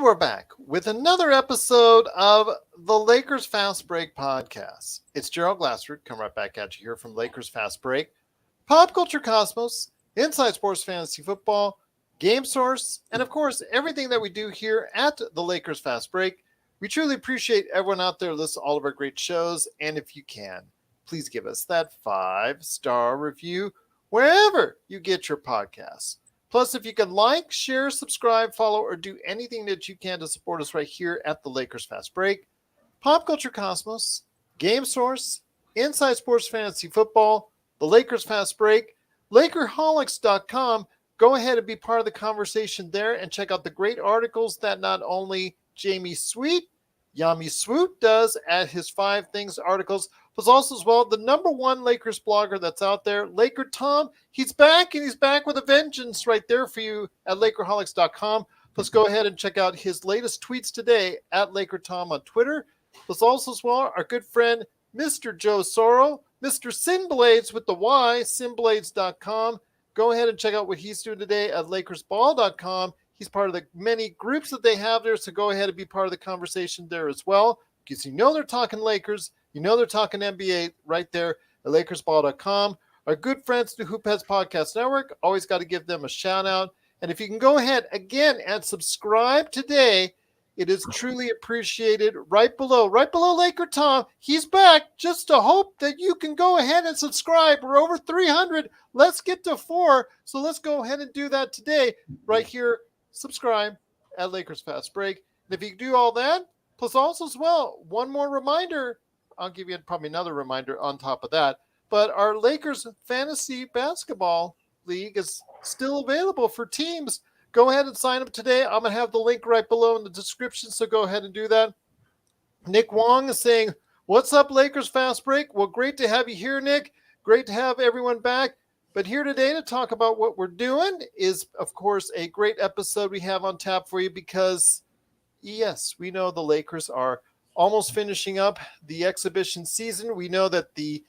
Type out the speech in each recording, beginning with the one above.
we're back with another episode of the Lakers Fast Break podcast. It's Gerald Glassford coming right back at you here from Lakers Fast Break, Pop Culture Cosmos, Inside Sports Fantasy Football, Game Source, and of course, everything that we do here at the Lakers Fast Break. We truly appreciate everyone out there listening to all of our great shows, and if you can, please give us that 5-star review wherever you get your podcasts. Plus, if you can like, share, subscribe, follow, or do anything that you can to support us right here at the Lakers Fast Break, Pop Culture Cosmos, Game Source, Inside Sports Fantasy Football, the Lakers Fast Break, LakerHolics.com. Go ahead and be part of the conversation there and check out the great articles that not only Jamie Sweet, Yami Swoot does at his 5 Things articles, but also as well the #1 Lakers blogger that's out there, LakerTom. He's back, and he's back with a vengeance right there for you at LakerHolics.com. Plus, go ahead and check out his latest tweets today at LakerTom on Twitter. Plus, also as well, our good friend, Mr. Joe Soro, Mr. Sinblades with the Y, Sinblades.com. Go ahead and check out what he's doing today at LakersBall.com. He's part of the many groups that they have there, so go ahead and be part of the conversation there as well. Because you know they're talking Lakers, you know they're talking NBA right there at LakersBall.com. Our good friends at the Hoop Heads Podcast Network, always got to give them a shout out. And if you can go ahead again and subscribe today, it is truly appreciated. Right below LakerTom, he's back just to hope that you can go ahead and subscribe. We're over 300. Let's get to 4. So let's go ahead and do that today right here. Subscribe at Lakers Fast Break. And if you do all that, plus also as well, one more reminder. I'll give you probably another reminder on top of that. But our Lakers Fantasy Basketball League is still available for teams. Go ahead and sign up today. I'm going to have the link right below in the description, so go ahead and do that. Nick Wong is saying, what's up, Lakers Fast Break? Well, great to have you here, Nick. Great to have everyone back. But here today to talk about what we're doing is, of course, a great episode we have on tap for you because, yes, we know the Lakers are almost finishing up the exhibition season. We know that the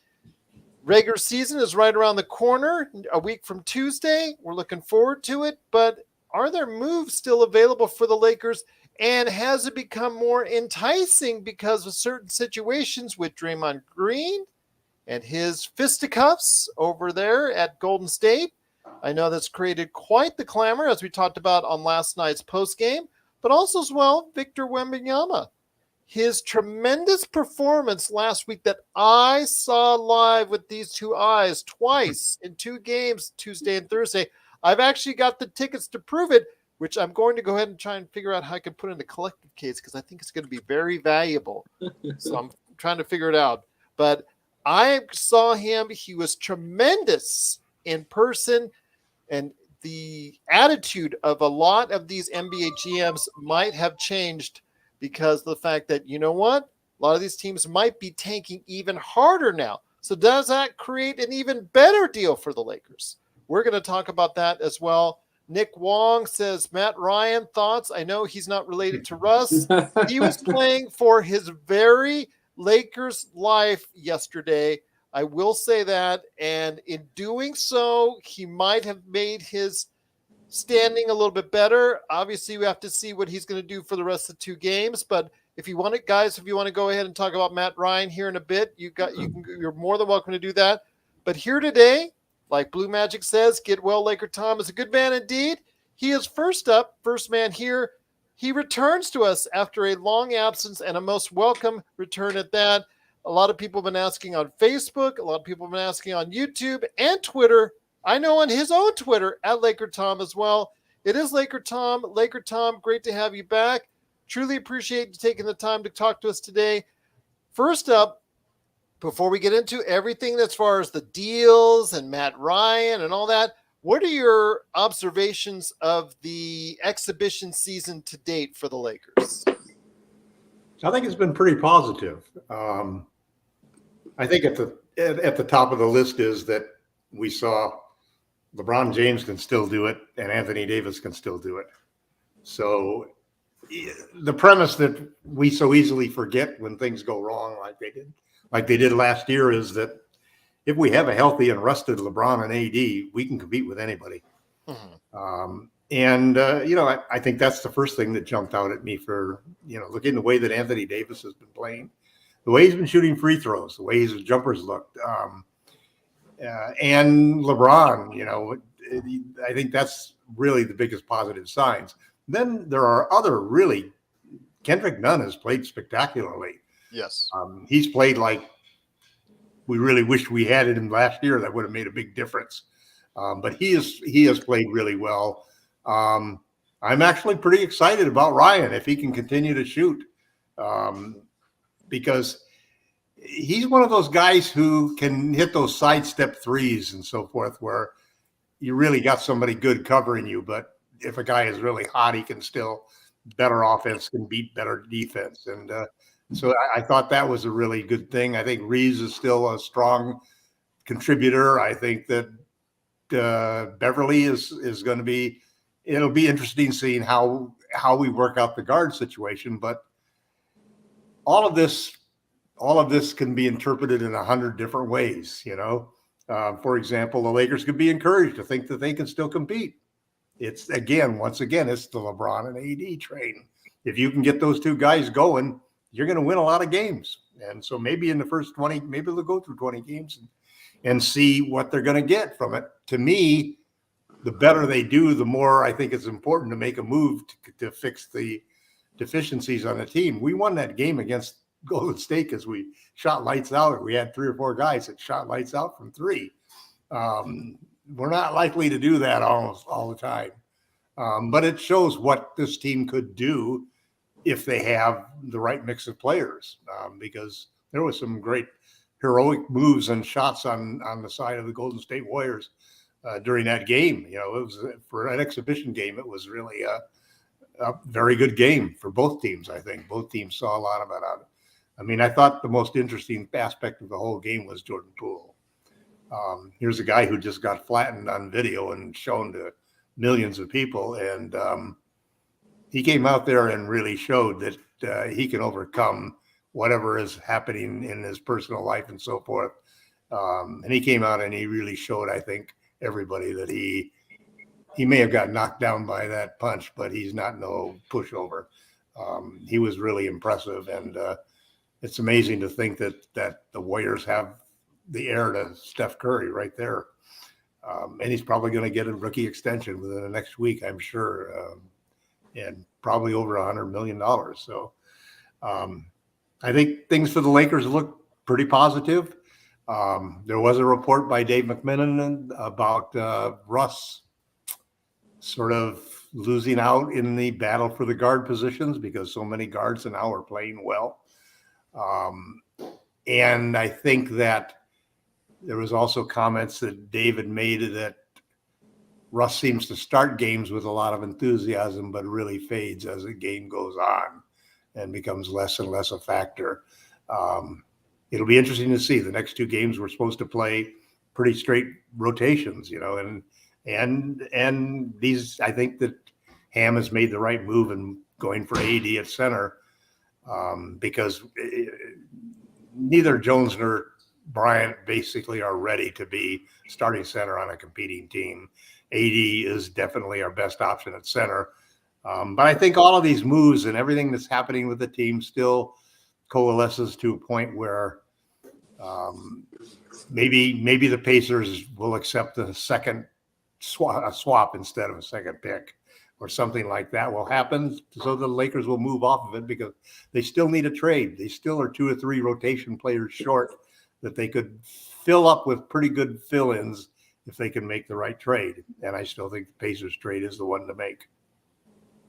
regular season is right around the corner, a week from Tuesday. We're looking forward to it. But are there moves still available for the Lakers? And has it become more enticing because of certain situations with Draymond Green and his fisticuffs over there at Golden State? I know that's created quite the clamor, as we talked about on last night's postgame, but also as well, Victor Wembanyama. His tremendous performance last week that I saw live with these two eyes twice in 2 games, Tuesday and Thursday. I've actually got the tickets to prove it, which I'm going to go ahead and try and figure out how I can put in a collective case because I think it's going to be very valuable. So I'm trying to figure it out. But I saw him. He was tremendous in person, and the attitude of a lot of these NBA GMs might have changed because of the fact that, you know what? A lot of these teams might be tanking even harder now. So does that create an even better deal for the Lakers? We're going to talk about that as well. Nick Wong says, Matt Ryan, thoughts? I know he's not related to Russ. He was playing for his very Lakers life yesterday. I will say that. And in doing so, he might have made his standing a little bit better. Obviously, we have to see what he's going to do for the rest of the 2 games. But if you want it, guys, if you want to go ahead and talk about Matt Ryan here in a bit, you're more than welcome to do that. But here today, like Blue Magic says, get well, LakerTom is a good man indeed. He is first up, first man here. He returns to us after a long absence and a most welcome return at that. A lot of people have been asking on Facebook. A lot of people have been asking on YouTube and Twitter. I know on his own Twitter at LakerTom as well. It is LakerTom. LakerTom, great to have you back. Truly appreciate you taking the time to talk to us today. First up, before we get into everything as far as the deals and Matt Ryan and all that, what are your observations of the exhibition season to date for the Lakers? I think it's been pretty positive. I think at the top of the list is that we saw LeBron James can still do it and Anthony Davis can still do it. So the premise that we so easily forget when things go wrong like they did last year is that if we have a healthy and rested LeBron and AD, we can compete with anybody. Mm-hmm. And, I think that's the first thing that jumped out at me for, looking the way that Anthony Davis has been playing, the way he's been shooting free throws, the way his jumpers looked. And LeBron, I think that's really the biggest positive signs. Then there are other really, Kendrick Nunn has played spectacularly. Yes. He's played like we really wished we had him last year. That would have made a big difference. But he has played really well. I'm actually pretty excited about Ryan if he can continue to shoot, because he's one of those guys who can hit those sidestep threes and so forth, where you really got somebody good covering you. But if a guy is really hot, he can still better offense can beat better defense. And so I thought that was a really good thing. I think Reeves is still a strong contributor. I think that Beverly is going to be. It'll be interesting seeing how we work out the guard situation. But all of this can be interpreted in 100 different ways. For example, the Lakers could be encouraged to think that they can still compete. It's once again, it's the LeBron and AD train. If you can get those two guys going, you're going to win a lot of games. And so maybe in the first 20, maybe they'll go through 20 games and see what they're going to get from it. To me, the better they do, the more I think it's important to make a move to fix the deficiencies on the team. We won that game against Golden State because we shot lights out. We had 3 or 4 guys that shot lights out from 3. We're not likely to do that almost all the time. But it shows what this team could do if they have the right mix of players, because there was some great heroic moves and shots on the side of the Golden State Warriors during that game. It was, for an exhibition game, it was really a very good game for both teams. I think both teams saw a lot of it. I thought the most interesting aspect of the whole game was Jordan Poole. Here's a guy who just got flattened on video and shown to millions of people. And he came out there and really showed that he can overcome whatever is happening in his personal life and so forth. And he came out and he really showed, I think, everybody that he may have got knocked down by that punch, but he's not no pushover. He was really impressive. And it's amazing to think that the Warriors have the heir to Steph Curry right there. And he's probably going to get a rookie extension within the next week, I'm sure, and probably over $100 million. So I think things for the Lakers look pretty positive. There was a report by Dave McMenamin about Russ sort of losing out in the battle for the guard positions because so many guards now are playing well. And I think that there was also comments that David made that Russ seems to start games with a lot of enthusiasm, but really fades as the game goes on and becomes less and less a factor. It'll be interesting to see. The next 2 games we're supposed to play pretty straight rotations, and these, I think that Ham has made the right move in going for AD at center, because neither Jones nor Bryant basically are ready to be starting center on a competing team. AD is definitely our best option at center. But I think all of these moves and everything that's happening with the team still coalesces to a point where maybe the Pacers will accept a second swap instead of a second pick, or something like that will happen, so the Lakers will move off of it because they still need a trade. They still are 2 or 3 rotation players short that they could fill up with pretty good fill-ins if they can make the right trade. And I still think the Pacers trade is the one to make.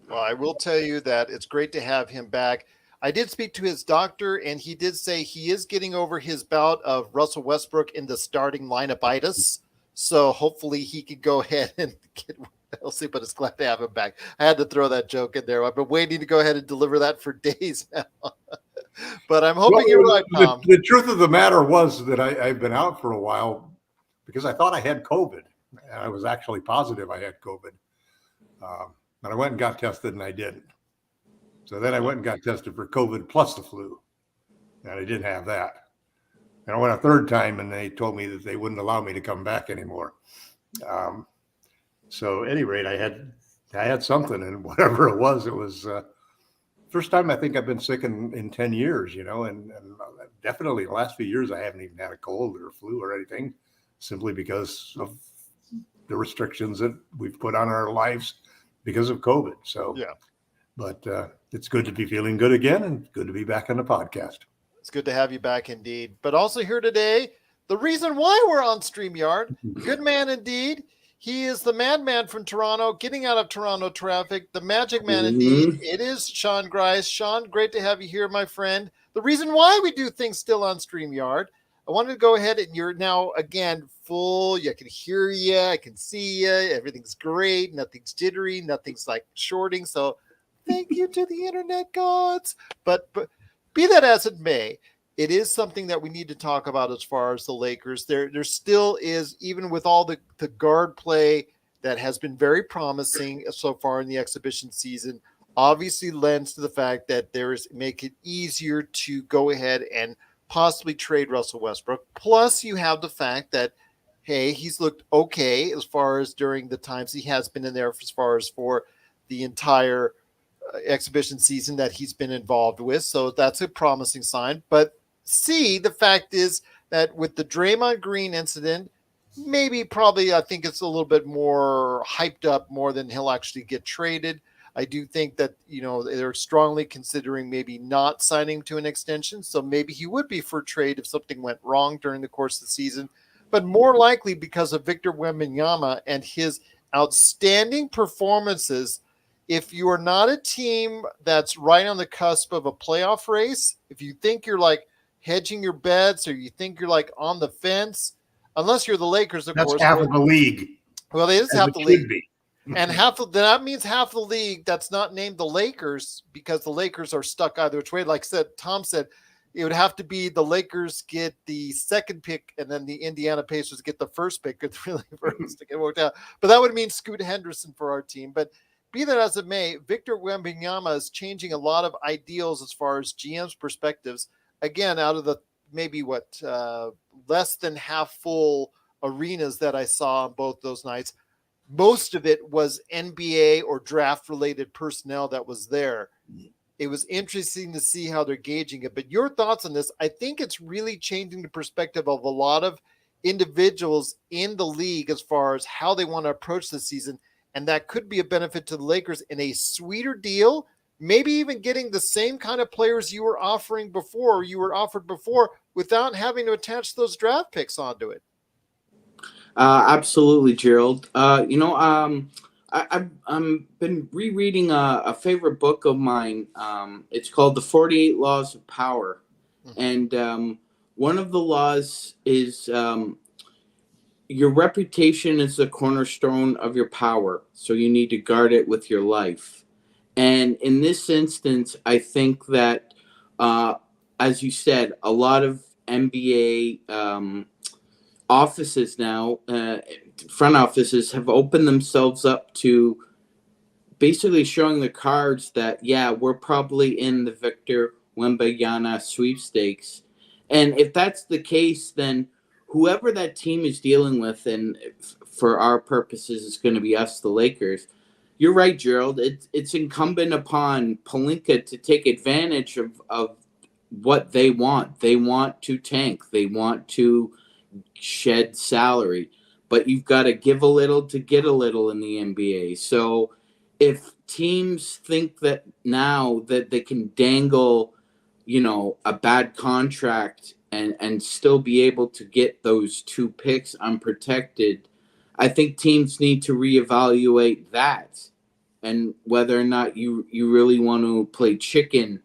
Well, I will tell you that it's great to have him back. I did speak to his doctor, and he did say he is getting over his bout of Russell Westbrook in the starting lineup-itis. So hopefully he can go ahead and get Elsie, but it's glad to have him back. I had to throw that joke in there. I've been waiting to go ahead and deliver that for days now. But I'm hoping you're right, Tom. The truth of the matter was that I've been out for a while because I thought I had COVID. And I was actually positive I had COVID. But I went and got tested, and I didn't. So then I went and got tested for COVID plus the flu, and I didn't have that. And I went a 3rd time, and they told me that they wouldn't allow me to come back anymore. So at any rate, I had I had something, and whatever it was first time I think I've been sick in 10 years, and definitely the last few years I haven't even had a cold or flu or anything, simply because of the restrictions that we've put on our lives because of COVID. So, Yeah. But it's good to be feeling good again and good to be back on the podcast. It's good to have you back indeed. But also here today, the reason why we're on StreamYard, good man indeed. He is the madman from Toronto, getting out of Toronto traffic, the magic man indeed. It is Sean Grice. Sean, great to have you here, my friend. The reason why we do things still on StreamYard, I wanted to go ahead, and you're now, again, full. I can hear you. I can see you. Everything's great. Nothing's jittery. Nothing's like shorting. So thank you to the internet gods. But be that as it may, it is something that we need to talk about as far as the Lakers. There still is, even with all the guard play that has been very promising so far in the exhibition season, obviously lends to the fact that make it easier to go ahead and possibly trade Russell Westbrook. Plus, you have the fact that, hey, he's looked okay as far as during the times he has been in there as far as for the entire exhibition season that he's been involved with. So that's a promising sign. But the fact is that with the Draymond Green incident, probably I think it's a little bit more hyped up more than he'll actually get traded. I do think that, they're strongly considering maybe not signing to an extension. So maybe he would be for trade if something went wrong during the course of the season, but more likely because of Victor Wembanyama and his outstanding performances. If you are not a team that's right on the cusp of a playoff race, if you think you're like hedging your bets or you think you're like on the fence, unless you're the Lakers, of course. That's half of the league. Well, it is half the league. And that means half the league that's not named the Lakers, because the Lakers are stuck either which way. Like Tom said, it would have to be the Lakers get the second pick and then the Indiana Pacers get the first pick. It's really for us to get worked out. But that would mean Scoot Henderson for our team. But be that as it may, Victor Wembanyama is changing a lot of ideals as far as GM's perspectives. Again, out of the maybe less than half full arenas that I saw on both those nights, most of it was NBA or draft related personnel that was there. It was interesting to see how they're gauging it. But your thoughts on this? I think it's really changing the perspective of a lot of individuals in the league as far as how they want to approach the season. And that could be a benefit to the Lakers in a sweeter deal, maybe even getting the same kind of players you were offered before without having to attach those draft picks onto it. Absolutely, Gerald. I've been rereading a favorite book of mine. It's called The 48 Laws of Power. Mm-hmm. And one of the laws is your reputation is the cornerstone of your power. So you need to guard it with your life. And in this instance, I think that, as you said, a lot of NBA offices now, front offices, have opened themselves up to basically showing the cards that, yeah, we're probably in the Victor Wembanyama sweepstakes. And if that's the case, then whoever that team is dealing with, and for our purposes, it's going to be us, the Lakers. You're right, Gerald. It's incumbent upon Pelinka to take advantage of what they want. They want to tank. They want to shed salary. But you've got to give a little to get a little in the NBA. So if teams think that now that they can dangle, a bad contract and still be able to get those 2 picks unprotected, I think teams need to reevaluate that and whether or not you really want to play chicken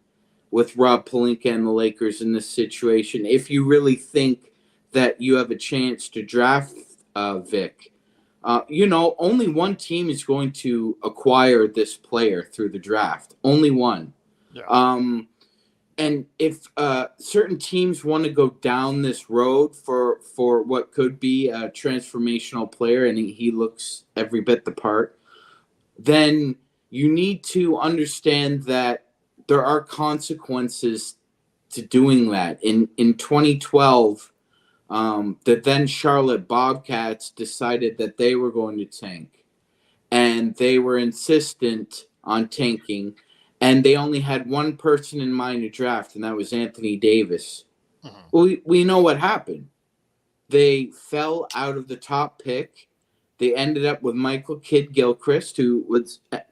with Rob Pelinka and the Lakers in this situation. If you really think that you have a chance to draft Vic, only one team is going to acquire this player through the draft. Only one. Yeah. And if certain teams want to go down this road for what could be a transformational player, and he looks every bit the part, then you need to understand that there are consequences to doing that. In 2012, the then Charlotte Bobcats decided that they were going to tank. and they were insistent on tanking, and they only had one person in mind to draft, and that was Anthony Davis. Mhm. We know what happened. They fell out of the top pick. They ended up with Michael Kidd-Gilchrist, who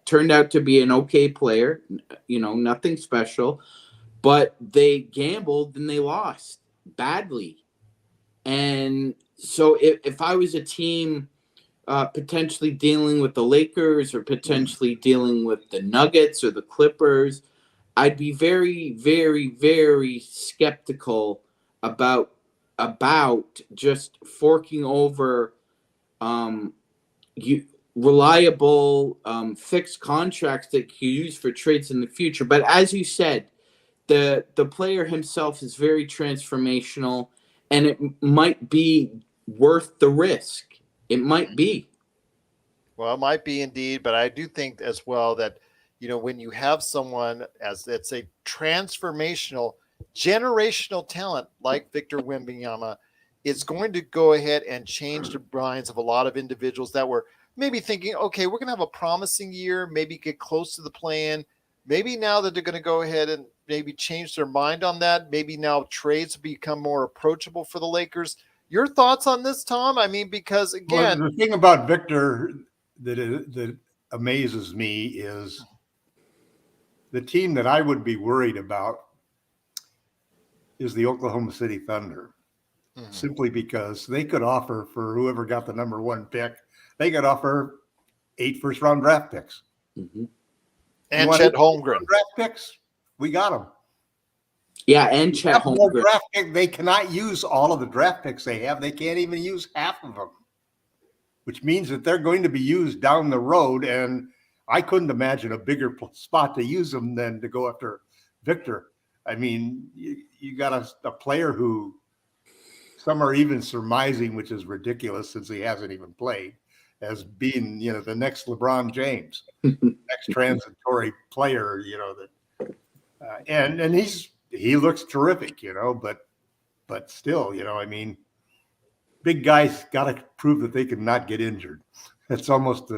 turned out to be an okay player, nothing special, but they gambled and they lost badly. And so if I was a team potentially dealing with the Lakers or potentially dealing with the Nuggets or the Clippers, I'd be very, very, very skeptical about just forking over reliable fixed contracts that you use for trades in the future. But as you said, the player himself is very transformational, and it might be worth the risk. It might be. Well, it might be indeed, but I do think as well that, when you have someone as it's a transformational, generational talent like Victor Wembanyama, it's going to go ahead and change the minds of a lot of individuals that were maybe thinking, okay, we're going to have a promising year, maybe get close to the plan. Maybe now that they're going to go ahead and maybe change their mind on that, maybe now trades become more approachable for the Lakers. Your thoughts on this, Tom? I mean, because again, well, the thing about Victor that amazes me is the team that I would be worried about is the Oklahoma City Thunder, simply because they could offer for whoever got the number one pick, they could offer 8 first-round draft picks. Mm-hmm. And Chet Holmgren. Draft picks, we got them. Yeah, and Chet Holmgren. They cannot use all of the draft picks they have. They can't even use half of them, which means that they're going to be used down the road. And I couldn't imagine a bigger spot to use them than to go after Victor. I mean, you got a player who some are even surmising, which is ridiculous since he hasn't even played, as being, the next LeBron James, next transitory player, and he looks terrific, but still, I mean, big guys got to prove that they can not get injured. It's almost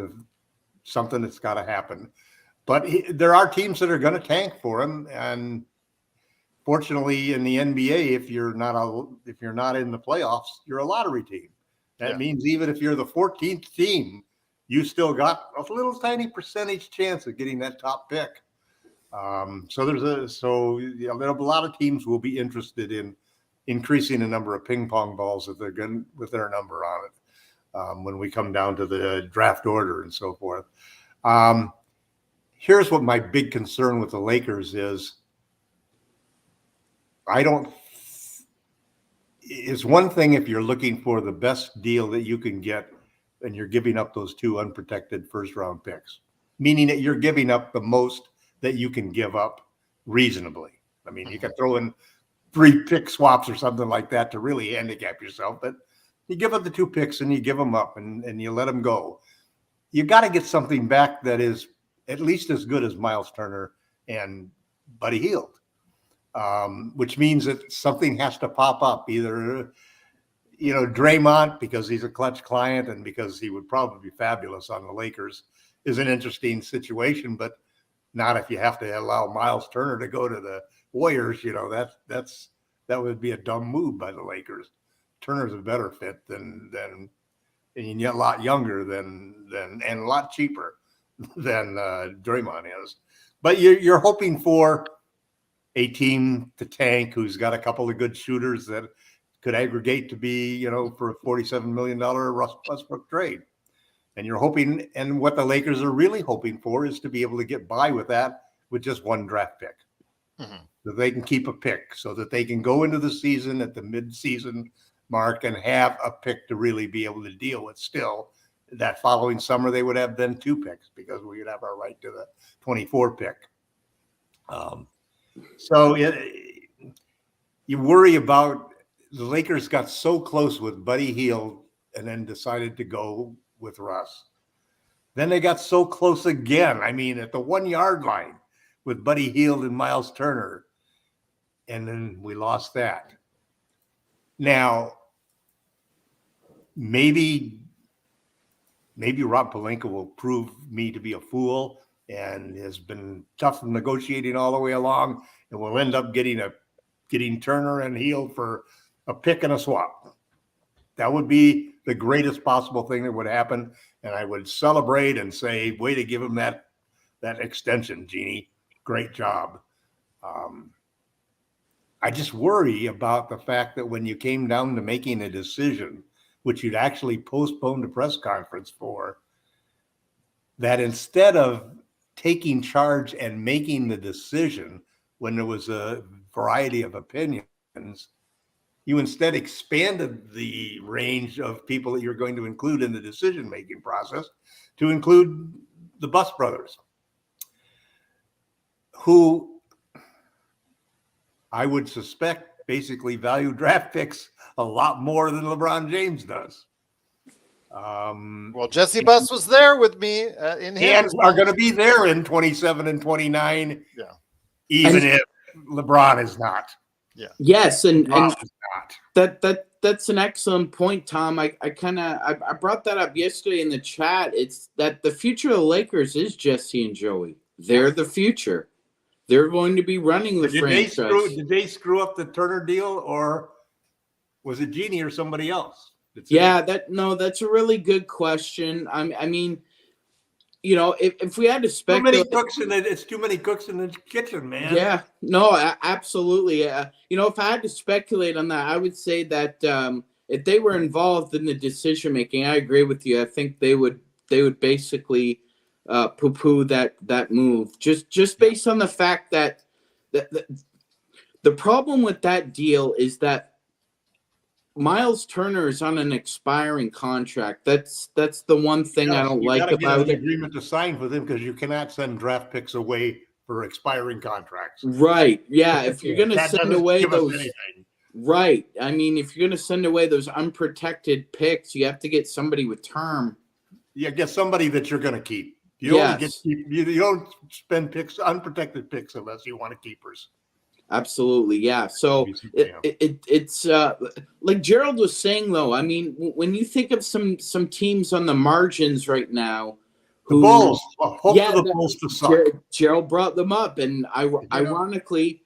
something that's got to happen. But there are teams that are going to tank for him, and fortunately, in the NBA, if you're not in the playoffs, you're a lottery team. That means even if you're the 14th team, you still got a little tiny percentage chance of getting that top pick. So a lot of teams will be interested in increasing the number of ping pong balls that they're going with their number on it when we come down to the draft order and so forth. Here's what my big concern with the Lakers is. It's one thing if you're looking for the best deal that you can get and you're giving up those 2 unprotected first round picks, meaning that you're giving up the most that you can give up reasonably. I mean, you can throw in 3 pick swaps or something like that to really handicap yourself, but you give up the 2 picks and you give them up and you let them go. You got to get something back that is at least as good as Miles Turner and Buddy Hield. Which means that something has to pop up, either, Draymond, because he's a clutch client and because he would probably be fabulous on the Lakers, is an interesting situation, but not if you have to allow Miles Turner to go to the Warriors. That would be a dumb move by the Lakers. Turner's a better fit than and yet a lot younger than and a lot cheaper than Draymond is. But you're hoping for a team to tank who's got a couple of good shooters that could aggregate to be, for a $47 million Russell Westbrook trade. And you're hoping, and what the Lakers are really hoping for is to be able to get by with that with just 1 draft pick. That they can keep a pick so that they can go into the season at the mid-season mark and have a pick to really be able to deal with still. That following summer, they would have then 2 picks because we would have our right to the 24 pick. So you worry about the Lakers got so close with Buddy Hield and then decided to go with Russ. Then they got so close again. I mean, at the 1 yard line with Buddy Hield and Miles Turner. And then we lost that. Now, maybe maybe Rob Pelinka will prove me to be a fool and has been tough negotiating all the way along, and we'll end up getting Turner and Heel for a pick and a swap. That would be the greatest possible thing that would happen, and I would celebrate and say, way to give him that extension, Jeannie. Great job. I just worry about the fact that when you came down to making a decision, which you'd actually postponed a press conference for, that instead of taking charge and making the decision when there was a variety of opinions, you instead expanded the range of people that you're going to include in the decision-making process to include the Buss brothers, who I would suspect basically value draft picks a lot more than LeBron James does. Well, Jesse Buss was there with me in him. And are going to be there in 27 and 29. Yeah. Even if LeBron is not. Yeah. Yes, and not. That's an excellent point, Tom. I brought that up yesterday in the chat. It's that the future of the Lakers is Jesse and Joey. They're the future. They're going to be running the franchise. Did they screw up the Turner deal, or was it Jeannie or somebody else? That's a really good question. I mean, you know, if we had to speculate, it's too many cooks in the kitchen, man. Yeah, no, absolutely. You know, if I had to speculate on that, I would say that if they were involved in the decision making, I agree with you. I think they would basically poo-poo that move just based on the fact that the problem with that deal is that Miles Turner is on an expiring contract. That's the one thing I don't like about it. An agreement to sign with him, because you cannot send draft picks away for expiring contracts. Right. Yeah. If you're going to send away those, right. I mean, if you're going to send away those unprotected picks, you have to get somebody with term. Yeah, get somebody that you're going to keep. You don't spend unprotected picks unless you want keepers. Absolutely, yeah. So it's like Gerald was saying, though. I mean, when you think of some teams on the margins right now, the Bulls, the Bulls to suck. Gerald brought them up, and ironically,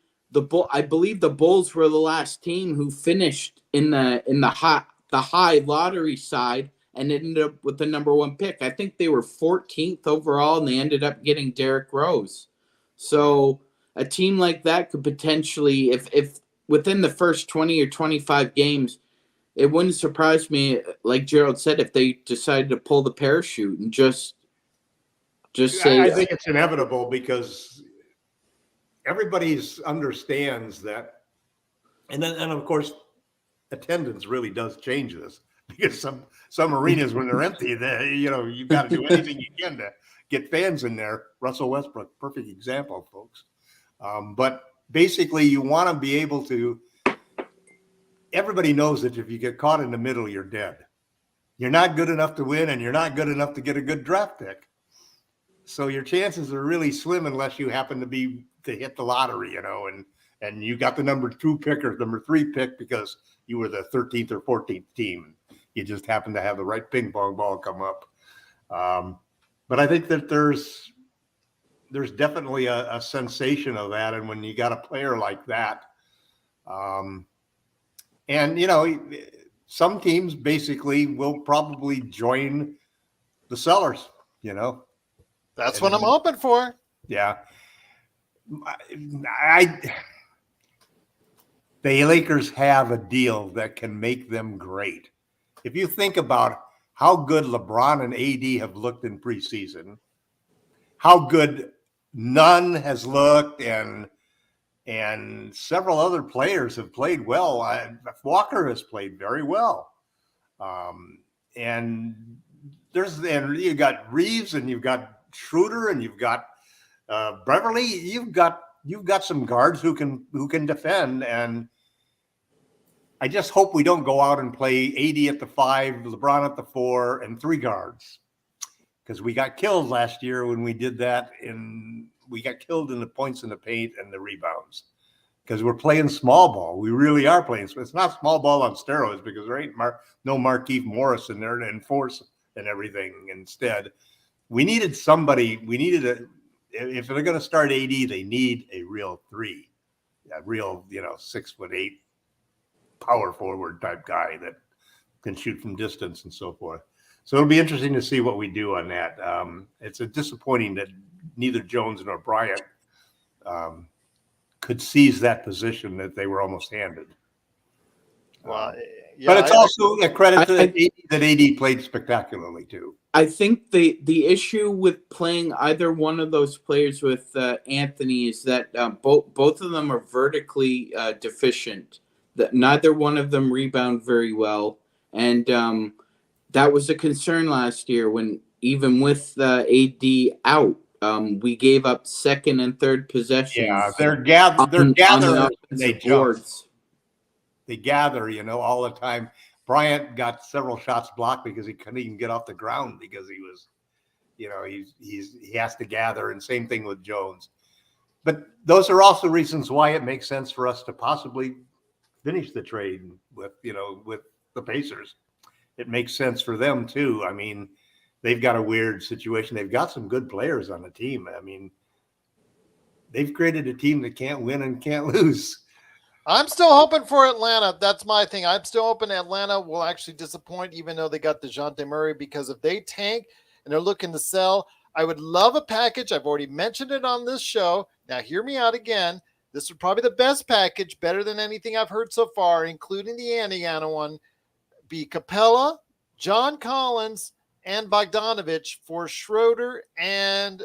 I believe the Bulls were the last team who finished in the high lottery side and ended up with the number 1 pick. I think they were 14th overall, and they ended up getting Derrick Rose. So a team like that could potentially, if within the first 20 or 25 games, it wouldn't surprise me, like Gerald said, if they decided to pull the parachute and just say. I think it's inevitable, because everybody understands that, and of course, attendance really does change this, because some arenas, when they're empty, you've got to do anything you can to get fans in there. Russell Westbrook, perfect example, folks. But basically, you want to be able to. Everybody knows that if you get caught in the middle, you're dead. You're not good enough to win, and you're not good enough to get a good draft pick. So your chances are really slim unless you happen to hit the lottery, and you got the number 2 pick or number 3 pick because you were the 13th or 14th team. You just happen to have the right ping pong ball come up. But I think that there's definitely a sensation of that. And when you got a player like that, some teams basically will probably join the sellers, That's what I'm hoping for. Yeah. The Lakers have a deal that can make them great. If you think about how good LeBron and AD have looked in preseason, how good Nunn has looked, and several other players have played well. Walker has played very well. And you got Reeves, and you've got Schroeder, and you've got Beverly. You've got some guards who can defend, and I just hope we don't go out and play AD at the 5, LeBron at the 4, and 3 guards, because we got killed last year when we did that. We got killed in the points in the paint and the rebounds, because we're playing small ball. We really are playing. It's not small ball on steroids, because there ain't no Markieff Morris in there to enforce and everything instead. We needed somebody. If they're going to start AD, they need a real 3, a real 6'8" power forward type guy that can shoot from distance and so forth. So it'll be interesting to see what we do on that. It's disappointing that neither Jones nor Bryant could seize that position that they were almost handed. Well, but it's also a credit to that AD played spectacularly too. I think the issue with playing either one of those players with Anthony is that both of them are vertically deficient. That neither one of them rebound very well, and that was a concern last year when even with AD out, we gave up second and third possessions. Yeah, they're gathering. They gather, all the time. Bryant got several shots blocked because he couldn't even get off the ground because he was, he has to gather, and same thing with Jones. But those are also reasons why it makes sense for us to possibly finish the trade with the Pacers. It makes sense for them too. I mean, they've got a weird situation. They've got some good players on the team. I mean, they've created a team that can't win and can't lose. I'm still hoping for Atlanta. That's my thing. I'm still hoping Atlanta will actually disappoint, even though they got DeJounte Murray, because if they tank and they're looking to sell, I would love a package. I've already mentioned it on this show. Now, hear me out again. This is probably the best package, better than anything I've heard so far, including the Indiana one. Be Capella, John Collins, and Bogdanovich for Schroeder and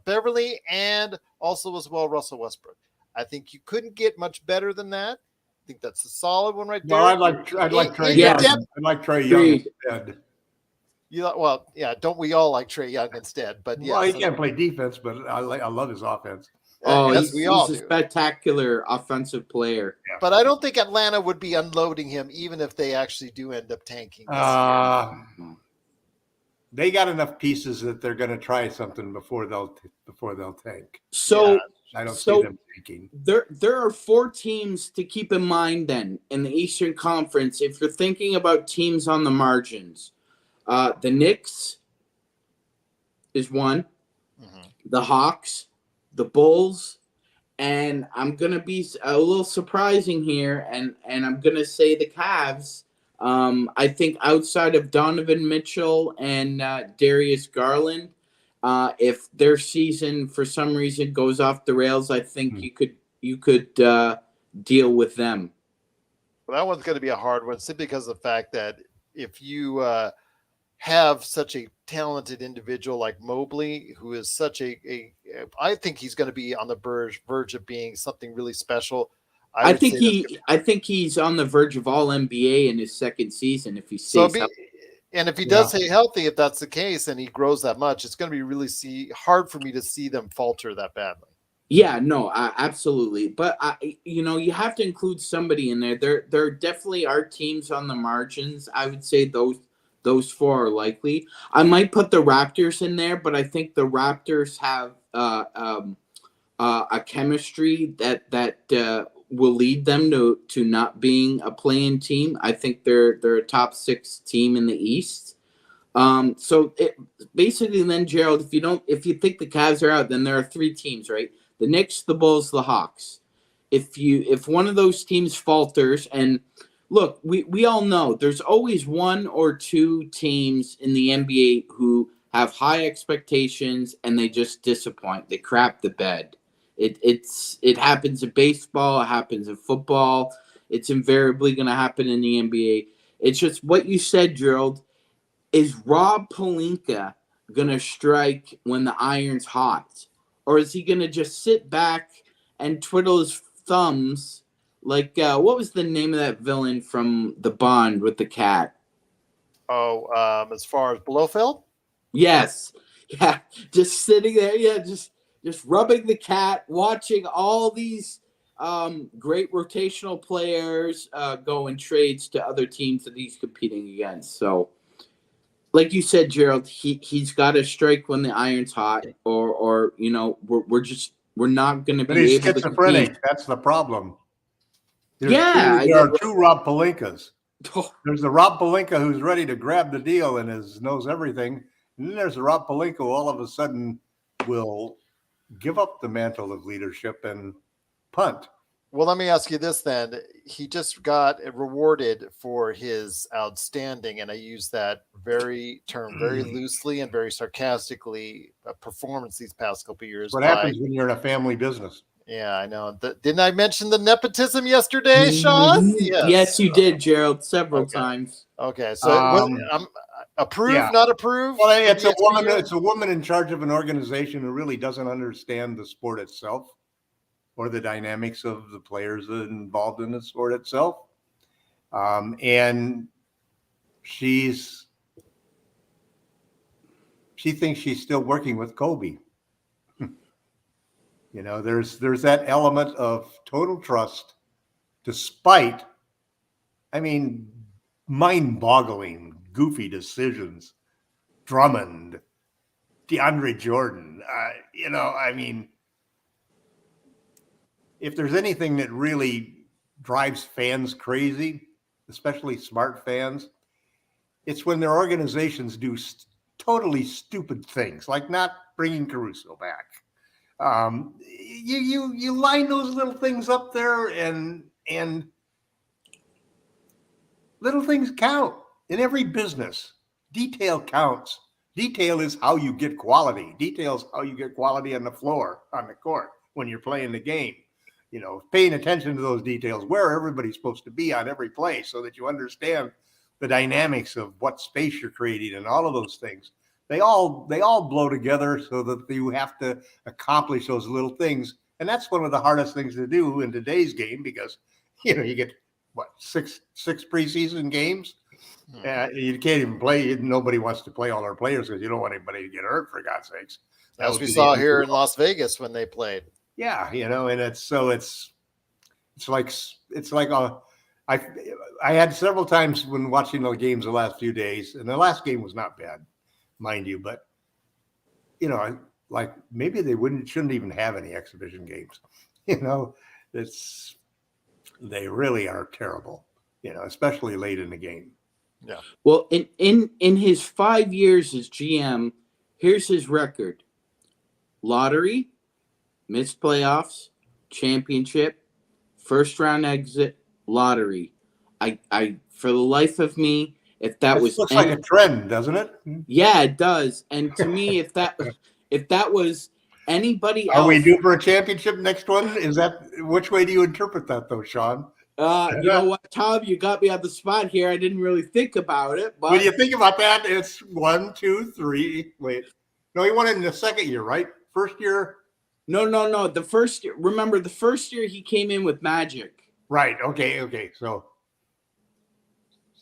Beverly, and also as well Russell Westbrook. I think you couldn't get much better than that. I think that's a solid one right there. Well, I'd like Trae Young. I'd like Trae Young instead. Don't we all like Trae Young instead? But yeah, he can't play defense, but I love his offense. He's a spectacular offensive player. Yeah. But I don't think Atlanta would be unloading him, even if they actually do end up tanking. They got enough pieces that they're going to try something before they'll tank. So I don't see them tanking. There are 4 teams to keep in mind then in the Eastern Conference if you're thinking about teams on the margins. The Knicks is one. Mm-hmm. The Hawks. The Bulls, and I'm going to be a little surprising here, and I'm going to say the Cavs. I think outside of Donovan Mitchell and Darius Garland, if their season for some reason goes off the rails, I think you could deal with them. Well, that one's going to be a hard one simply because of the fact that if you have such a talented individual like Mobley, who is such I think he's going to be on the verge of being something really special. I think he's on the verge of all NBA in his second season if he stays healthy. And if he does stay healthy, if that's the case, and he grows that much, it's going to be really hard for me to see them falter that badly. Yeah, no, absolutely. But you have to include somebody in there. There definitely are teams on the margins. I would say those 4 are likely. I might put the Raptors in there, but I think the Raptors have a chemistry that will lead them to not being a play-in team. I think they're a top 6 team in the East. So basically, then Gerald, if you think the Cavs are out, then there are 3 teams, right? The Knicks, the Bulls, the Hawks. If one of those teams falters, and look, we all know there's always 1 or 2 teams in the NBA who have high expectations and they just disappoint. They crap the bed. It happens in baseball. It happens in football. It's invariably going to happen in the NBA. It's just what you said, Gerald. Is Rob Pelinka going to strike when the iron's hot? Or is he going to just sit back and twiddle his thumbs like, what was the name of that villain from The Bond with the cat? As far as Blofeld? Yes. Yeah, just sitting there. Yeah, just rubbing the cat, watching all these great rotational players go in trades to other teams that he's competing against. So, like you said, Gerald, he's got to strike when the iron's hot, or we're not going to be able to compete. That's the problem. There are 2 Rob Pelinkas. There's the Rob Pelinka who's ready to grab the deal and knows everything. And then there's the Rob Pelinka who all of a sudden will give up the mantle of leadership and punt. Well, let me ask you this then. He just got rewarded for his outstanding, and I use that term very loosely and very sarcastically, performance these past couple of years. What happens when you're in a family business? Yeah, I know. Didn't I mention the nepotism yesterday, Sean? Yes, you did, Gerald, several times. Okay, so approve, not approve? Well, it's a woman in charge of an organization who really doesn't understand the sport itself or the dynamics of the players involved in the sport itself. And she thinks she's still working with Kobe. There's that element of total trust, despite, mind-boggling, goofy decisions. Drummond, DeAndre Jordan, if there's anything that really drives fans crazy, especially smart fans, it's when their organizations do totally stupid things, like not bringing Caruso back. You line those little things up there, and little things count in every business. Detail counts. Detail is how you get quality. Detail is how you get quality on the floor, on the court, when you're playing the game. Paying attention to those details, where everybody's supposed to be on every play, so that you understand the dynamics of what space you're creating and all of those things. They all blow together so that you have to accomplish those little things. And that's one of the hardest things to do in today's game, because, you get six preseason games. You can't even play. Nobody wants to play all their players because you don't want anybody to get hurt, for God's sakes. As we saw here in Las Vegas when they played. Yeah. And it's like I had several times when watching the games the last few days, and the last game was not bad, mind you, but maybe they shouldn't even have any exhibition games. They really are terrible, especially late in the game. Yeah. Well, in his 5 years as GM, here's his record: lottery, missed playoffs, championship, first round exit, lottery. I for the life of me, if that looks like a trend, doesn't it? Yeah, it does. And to me, if that was anybody else, are we due for a championship next one? Which way do you interpret that, though, Sean? You know what, Tom? You got me on the spot here. I didn't really think about it. But when you think about that, it's 1, 2, 3. Wait, no, he won it in the second year, right? First year. No. The first year. Remember, the first year he came in with Magic. Right. Okay. So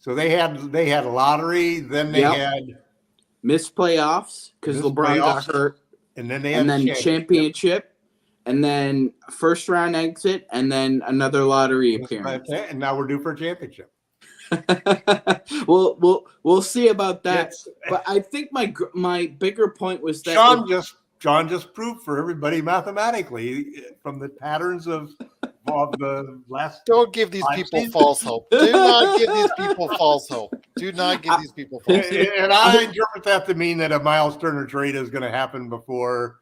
they had a lottery. Then they had missed playoffs because LeBron got hurt, and then they had championship. And then first round exit, and then another lottery appearance. And now we're due for a championship. We'll see about that. But I think my bigger point was that John just proved for everybody mathematically from the patterns of the last. Don't give these people false hope. Do not give these people false hope. Do not give these people false hope. And I interpret that to mean that a Miles Turner trade is going to happen before.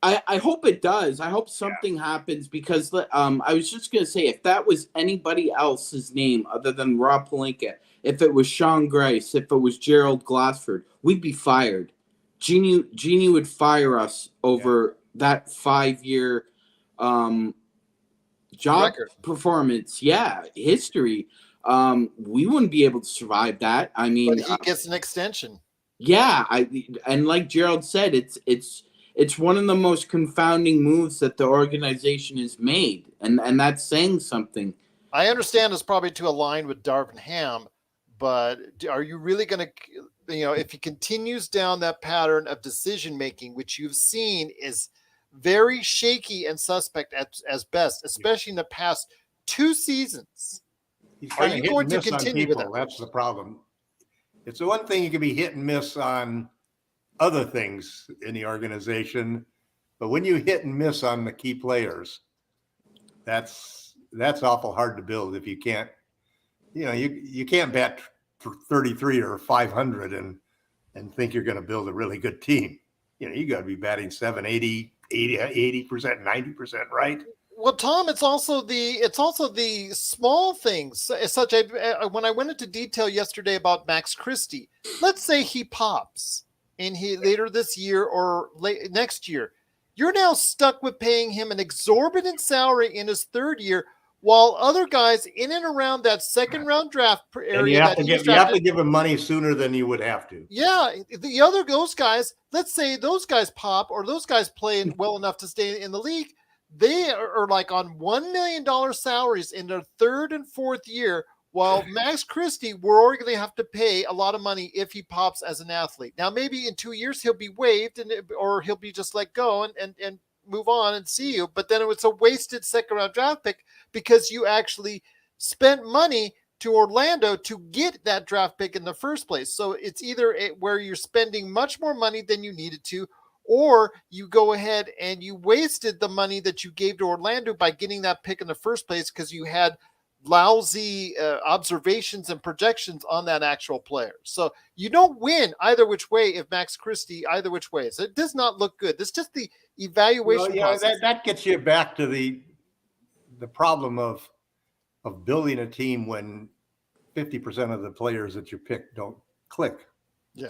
I hope it does. I hope something happens, because I was just going to say, if that was anybody else's name other than Rob Pelinka, if it was Sean Grice, if it was Gerald Glassford, we'd be fired. Jeannie would fire us over that 5-year job record. Performance. Yeah, history. We wouldn't be able to survive that. I mean, but he gets an extension. Yeah, and like Gerald said, it's one of the most confounding moves that the organization has made, and that's saying something. I understand it's probably to align with Darvin Ham, but are you really going to, if he continues down that pattern of decision making, which you've seen is very shaky and suspect as best, especially in the past 2 seasons, are you going to continue with that? That's the problem. It's the one thing you can be hit and miss on other things in the organization, but when you hit and miss on the key players, that's awful hard to build if you can't you can't bet for 33 or 500 and think you're going to build a really good team. You got to be batting 80%, 90%, right? Well, Tom, it's also the small things. Such when I went into detail yesterday about Max Christie, let's say he pops later this year or next year, you're now stuck with paying him an exorbitant salary in his third year, while other guys in and around that second round draft area, and you have to give him money sooner than you would have to. Yeah, those guys, let's say those guys pop or those guys play well enough to stay in the league. They are like on $1 million salaries in their third and fourth year, while Max Christie, we're already going to have to pay a lot of money if he pops as an athlete. Now, maybe in 2 years he'll be waived or he'll be just let go and move on and see you. But then it's a wasted second round draft pick because you actually spent money to Orlando to get that draft pick in the first place. So it's either where you're spending much more money than you needed to, or you go ahead and you wasted the money that you gave to Orlando by getting that pick in the first place because you had lousy observations and projections on that actual player. So you don't win either which way if Max Christie either which way. So it does not look good. It's just the evaluation process. That gets you back to the problem of building a team when 50% of the players that you pick don't click. Yeah.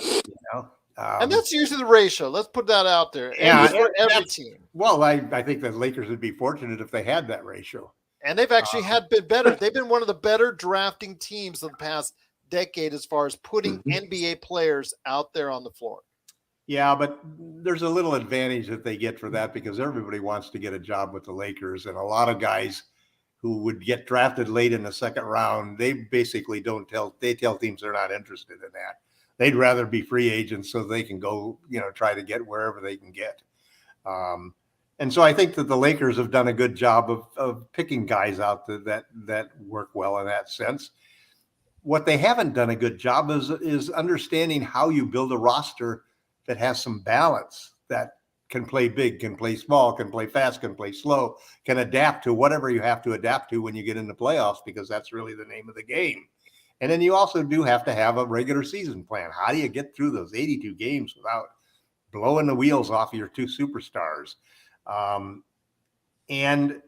And that's usually the ratio. Let's put that out there. Yeah, for every team. Well, I think the Lakers would be fortunate if they had that ratio. And they've actually been better. They've been one of the better drafting teams in the past decade as far as putting NBA players out there on the floor. Yeah, but there's a little advantage that they get for that because everybody wants to get a job with the Lakers. And a lot of guys who would get drafted late in the second round, they basically tell teams they're not interested in that. They'd rather be free agents so they can go, try to get wherever they can get. And so I think that the Lakers have done a good job of picking guys out that work well in that sense. What they haven't done a good job is understanding how you build a roster that has some balance, that can play big, can play small, can play fast, can play slow, can adapt to whatever you have to adapt to when you get into playoffs, because that's really the name of the game. And then you also do have to have a regular season plan. How do you get through those 82 games without blowing the wheels off of your two superstars? And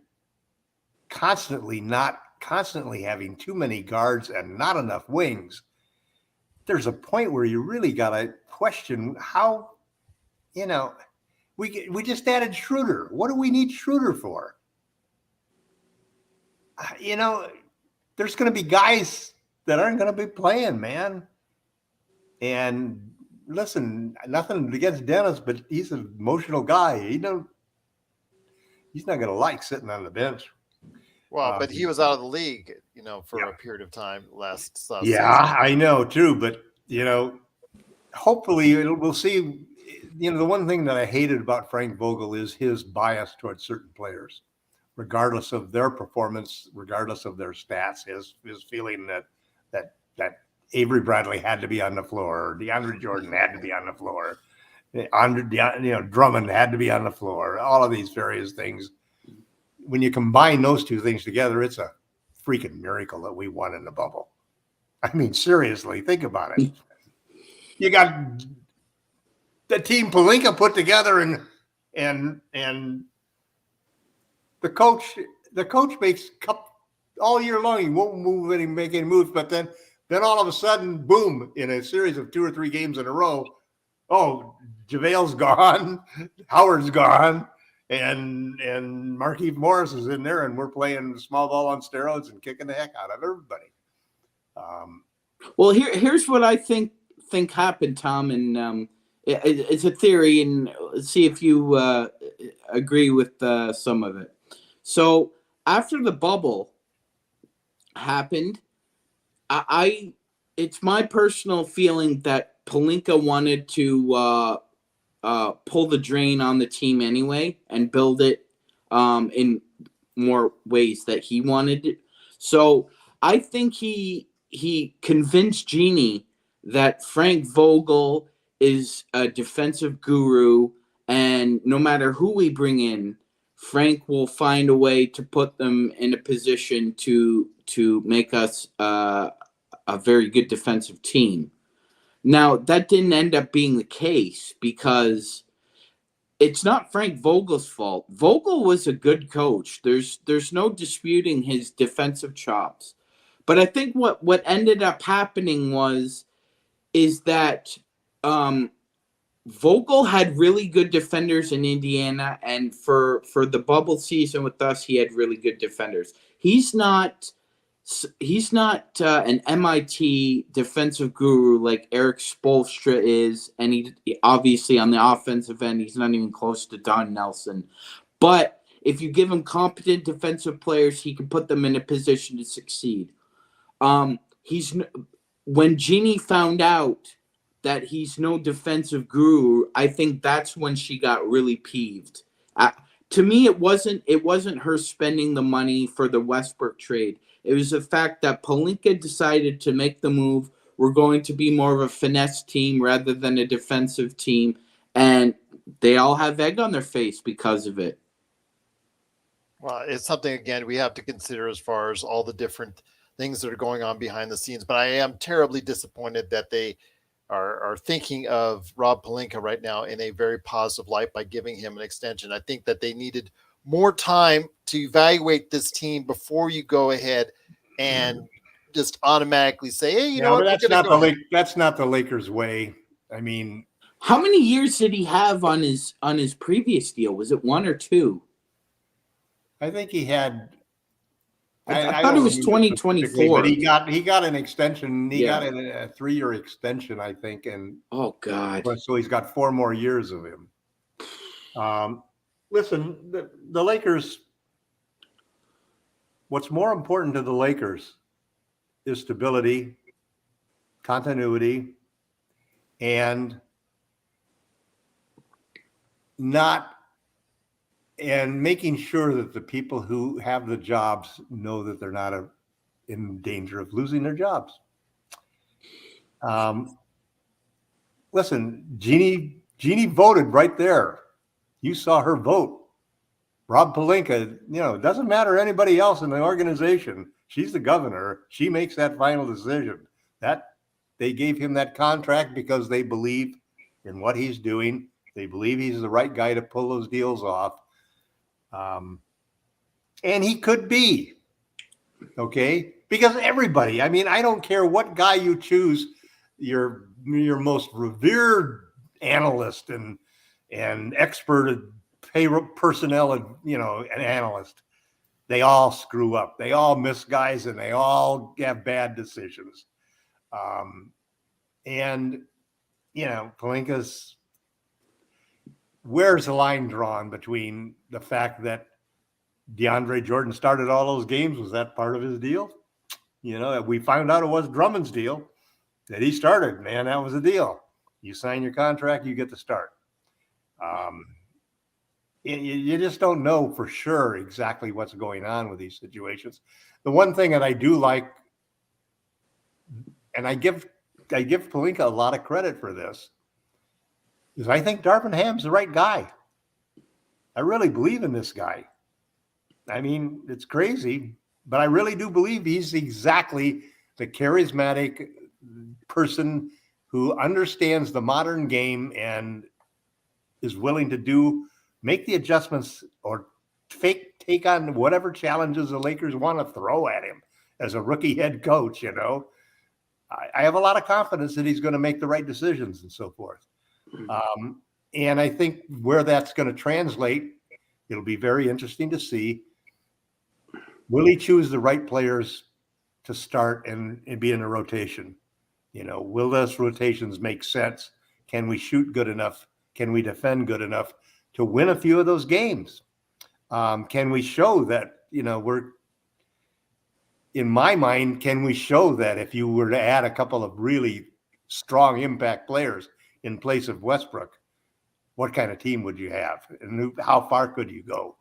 not constantly having too many guards and not enough wings. There's a point where you really got to question how, we just added Schroeder. What do we need Schroeder for? There's going to be guys that aren't going to be playing, man. And listen, nothing against Dennis, but he's an emotional guy. He's not going to like sitting on the bench. Well, but he was out of the league, for a period of time last season. Yeah, I know too. But, hopefully we'll see. The one thing that I hated about Frank Vogel is his bias towards certain players, regardless of their performance, regardless of their stats, his feeling that Avery Bradley had to be on the floor, DeAndre Jordan had to be on the floor, Drummond had to be on the floor, all of these various things. When you combine those two things together, it's a freaking miracle that we won in the bubble. I mean, seriously, think about it. You got the team Pelinka put together, and the coach makes all year long. He won't make any moves, but then all of a sudden, boom! In a series of 2 or 3 games in a row, JaVale's gone, Howard's gone, and Markieff Morris is in there, and we're playing small ball on steroids and kicking the heck out of everybody. Well, here's what I think happened, Tom, and it's a theory, and let's see if you agree with some of it. So after the bubble happened, it's my personal feeling that Pelinka wanted to pull the drain on the team anyway and build it in more ways that he wanted it. So I think he convinced Jeannie that Frank Vogel is a defensive guru, and no matter who we bring in, Frank will find a way to put them in a position to to make us a very good defensive team. Now, that didn't end up being the case because it's not Frank Vogel's fault. Vogel was a good coach. There's no disputing his defensive chops. But I think what ended up happening is that Vogel had really good defenders in Indiana, and for the bubble season with us, he had really good defenders. He's not an MIT defensive guru like Eric Spoelstra is, and he obviously on the offensive end, he's not even close to Don Nelson. But if you give him competent defensive players, he can put them in a position to succeed. When Jeannie found out that he's no defensive guru, I think that's when she got really peeved. To me, it wasn't her spending the money for the Westbrook trade. It was the fact that Pelinka decided to make the move. We're going to be more of a finesse team rather than a defensive team, and they all have egg on their face because of it. Well, it's something, again, we have to consider as far as all the different things that are going on behind the scenes. But I am terribly disappointed that they are thinking of Rob Pelinka right now in a very positive light by giving him an extension. I think that they needed more time to evaluate this team before you go ahead and just automatically say, hey, you know what? That's not the Lakers way. I mean, how many years did he have on his previous deal? Was it 1 or 2? I think he had. I thought it was 2024. But he got an extension. He got a 3-year extension, I think. And oh God! So he's got 4 more years of him. Listen, the Lakers. What's more important to the Lakers is stability, continuity, and making sure that the people who have the jobs know that they're not in danger of losing their jobs. Listen, Jeannie voted right there. You saw her vote. Rob Pelinka, it doesn't matter anybody else in the organization. She's the governor. She makes that final decision. That they gave him that contract because they believe in what he's doing. They believe he's the right guy to pull those deals off. And he could be, okay? Because everybody, I mean, I don't care what guy you choose, your most revered analyst and expert payroll personnel and, an analyst, they all screw up. They all miss guys and they all have bad decisions. Pelinka's, where's the line drawn between the fact that DeAndre Jordan started all those games? Was that part of his deal? We found out it was Drummond's deal that he started. Man, that was a deal. You sign your contract, you get to start. You just don't know for sure exactly what's going on with these situations. The one thing that I do like, and I give Pelinka a lot of credit for this, is I think Darvin Ham's the right guy. I really believe in this guy. I mean, it's crazy, but I really do believe he's exactly the charismatic person who understands the modern game and is willing to make the adjustments or take on whatever challenges the Lakers want to throw at him as a rookie head coach. I have a lot of confidence that he's going to make the right decisions and so forth. And I think where that's going to translate, it'll be very interesting to see. Will he choose the right players to start and be in a rotation? Will those rotations make sense? Can we shoot good enough? Can we defend good enough to win a few of those games? Can we show that, in my mind, can we show that if you were to add a couple of really strong impact players in place of Westbrook, what kind of team would you have? And how far could you go?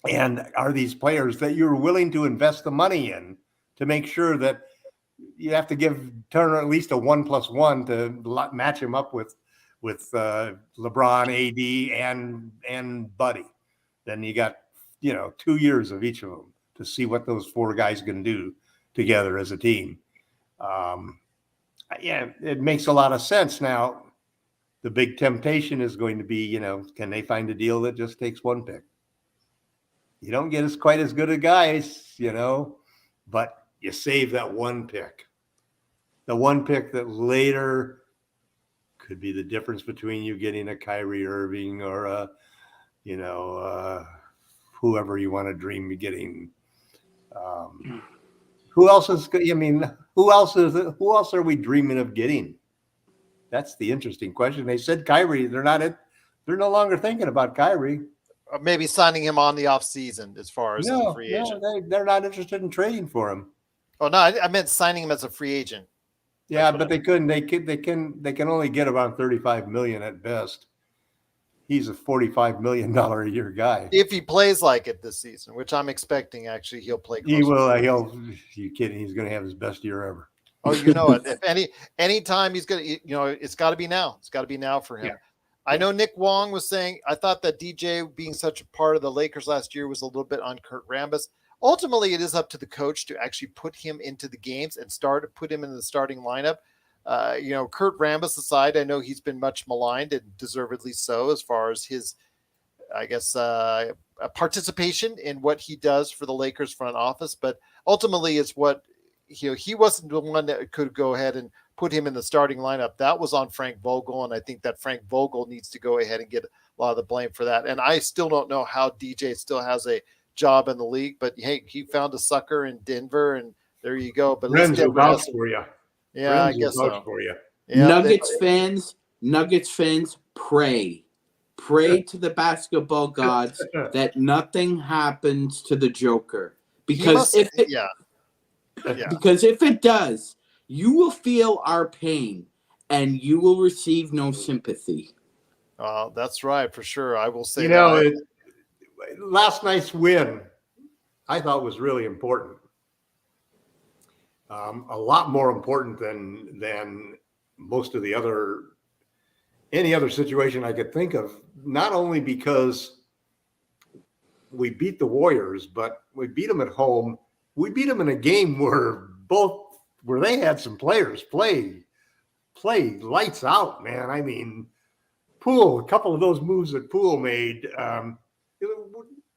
And are these players that you're willing to invest the money in to make sure that you have to give Turner at least a 1+1 to match him up with LeBron, AD, and Buddy? Then you got 2 years of each of them to see what those four guys can do together as a team. Yeah, it makes a lot of sense. Now, the big temptation is going to be, can they find a deal that just takes one pick? You don't get quite as good a guys, but you save that one pick. The one pick that later could be the difference between you getting a Kyrie Irving or whoever you want to dream of getting. Who else are we dreaming of getting? That's the interesting question. They said Kyrie. They're no longer thinking about Kyrie. Or maybe signing him on the off season as far as a free agent. They're not interested in trading for him. Oh no, I meant signing him as a free agent. Yeah, but they couldn't. They can only get around $35 million at best. He's a $45 million a year guy. If he plays like it this season, which I'm expecting, actually, he'll play. He will. You kidding? He's going to have his best year ever. Oh, you know it. If any time he's going to, it's got to be now. It's got to be now for him. Yeah. I know Nick Wong was saying, I thought that DJ being such a part of the Lakers last year was a little bit on Kurt Rambis. Ultimately, it is up to the coach to actually put him into the games and put him in the starting lineup. Kurt Rambis aside, I know he's been much maligned and deservedly so as far as his, I guess, participation in what he does for the Lakers front office. But ultimately, it's what he wasn't the one that could go ahead and put him in the starting lineup. That was on Frank Vogel, and I think that Frank Vogel needs to go ahead and get a lot of the blame for that. And I still don't know how DJ still has a job in the league, but hey, he found a sucker in Denver, and there you go. But let's get vouch for you. Yeah, I guess so. For you. Yeah, Nuggets fans, pray to the basketball gods that nothing happens to the Joker, because if it does, you will feel our pain and you will receive no sympathy. That's right, for sure. I will say last night's win, I thought was really important. A lot more important than most of any other situation I could think of. Not only because we beat the Warriors, but we beat them at home. We beat them in a game where they had some players play lights out, man. I mean, Poole, a couple of those moves that Poole made,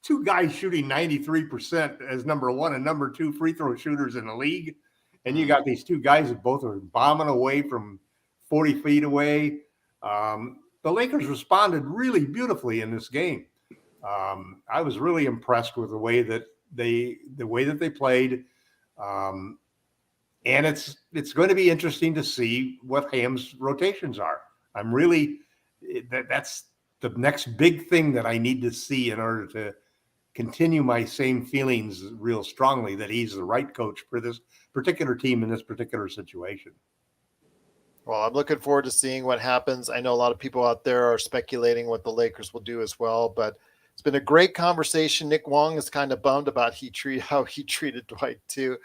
two guys shooting 93% as number one and number two free throw shooters in the league. And you got these two guys that both are bombing away from 40 feet away. The Lakers responded really beautifully in this game. I was really impressed with the way that they played. And it's going to be interesting to see what Ham's rotations are. That's the next big thing that I need to see in order to continue my same feelings real strongly that he's the right coach for this particular team in this particular situation. Well, I'm looking forward to seeing what happens. I know a lot of people out there are speculating what the Lakers will do as well, but it's been a great conversation. Nick Wong is kind of bummed about how he treated Dwight too.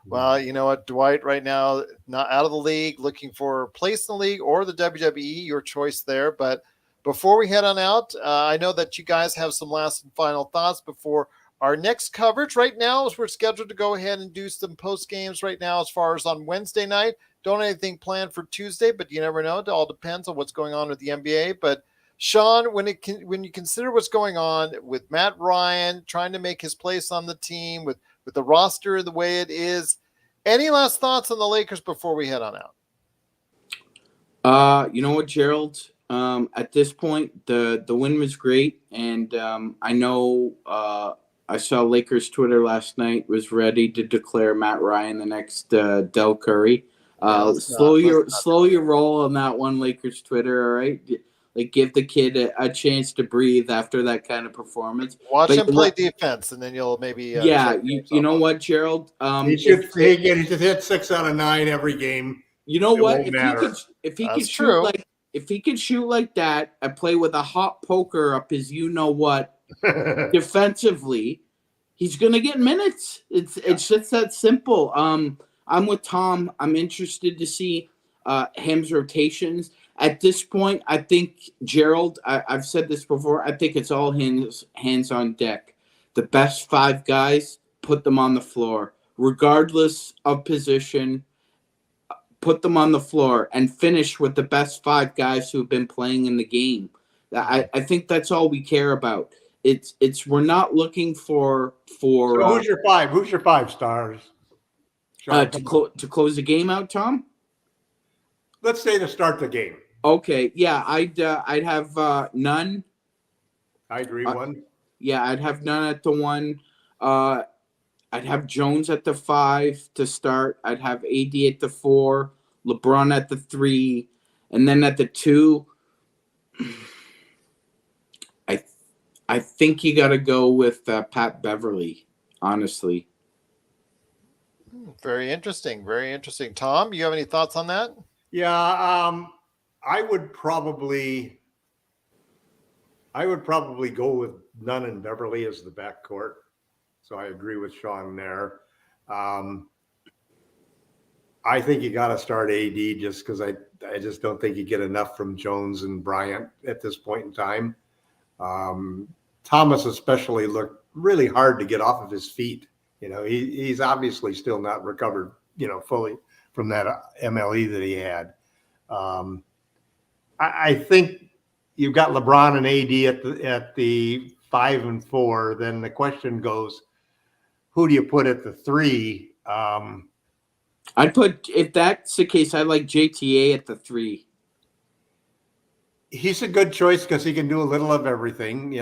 Well, you know what, Dwight right now, not out of the league, looking for a place in the league or the WWE, your choice there. But before we head on out, I know that you guys have some last and final thoughts before our next coverage. Right now, as we're scheduled to go ahead and do some post games right now, as far as on Wednesday night. Don't have anything planned for Tuesday, but you never know. It all depends on what's going on with the NBA. But Sean, when you consider what's going on with Matt Ryan trying to make his place on the team, with the roster the way it is, any last thoughts on the Lakers before we head on out? You know what, Gerald? At this point, the win was great, and I know I saw Lakers Twitter last night was ready to declare Matt Ryan the next Del Curry. Slow your roll on that one, Lakers Twitter. All right, like give the kid a chance to breathe after that kind of performance. Watch him play defense, and then you'll maybe. You know what, Gerald? He should hit 6 out of 9 every game. You know what? If he could shoot like that and play with a hot poker up his defensively, he's gonna get minutes. It's just that simple. I'm with Tom. I'm interested to see Ham's rotations. At this point, I think, Gerald, I've said this before, I think it's all hands on deck. The best 5 guys, put them on the floor, regardless of position. Put them on the floor and finish with the best 5 guys who have been playing in the game. I think that's all we care about. It's we're not looking for So who's your 5? Who's your 5 stars? to close the game out, Tom? Let's say to start the game. Okay, yeah, I'd have none. I agree. 1. Yeah, I'd have none at the 1. I'd have Jones at the 5 to start. I'd have AD at the 4, LeBron at the 3, and then at the 2, I think you got to go with Pat Beverly, honestly. Very interesting. Very interesting. Tom, you have any thoughts on that? Yeah, I would probably go with Nunn and Beverly as the backcourt. So I agree with Sean there. I think you got to start AD just because I just don't think you get enough from Jones and Bryant at this point in time. Thomas especially looked really hard to get off of his feet. He's obviously still not recovered, fully from that MLE that he had. I think you've got LeBron and AD at the 5 and 4. Then the question goes, who do you put at the 3? I'd put, if that's the case, I like JTA at the 3. He's a good choice because he can do a little of everything,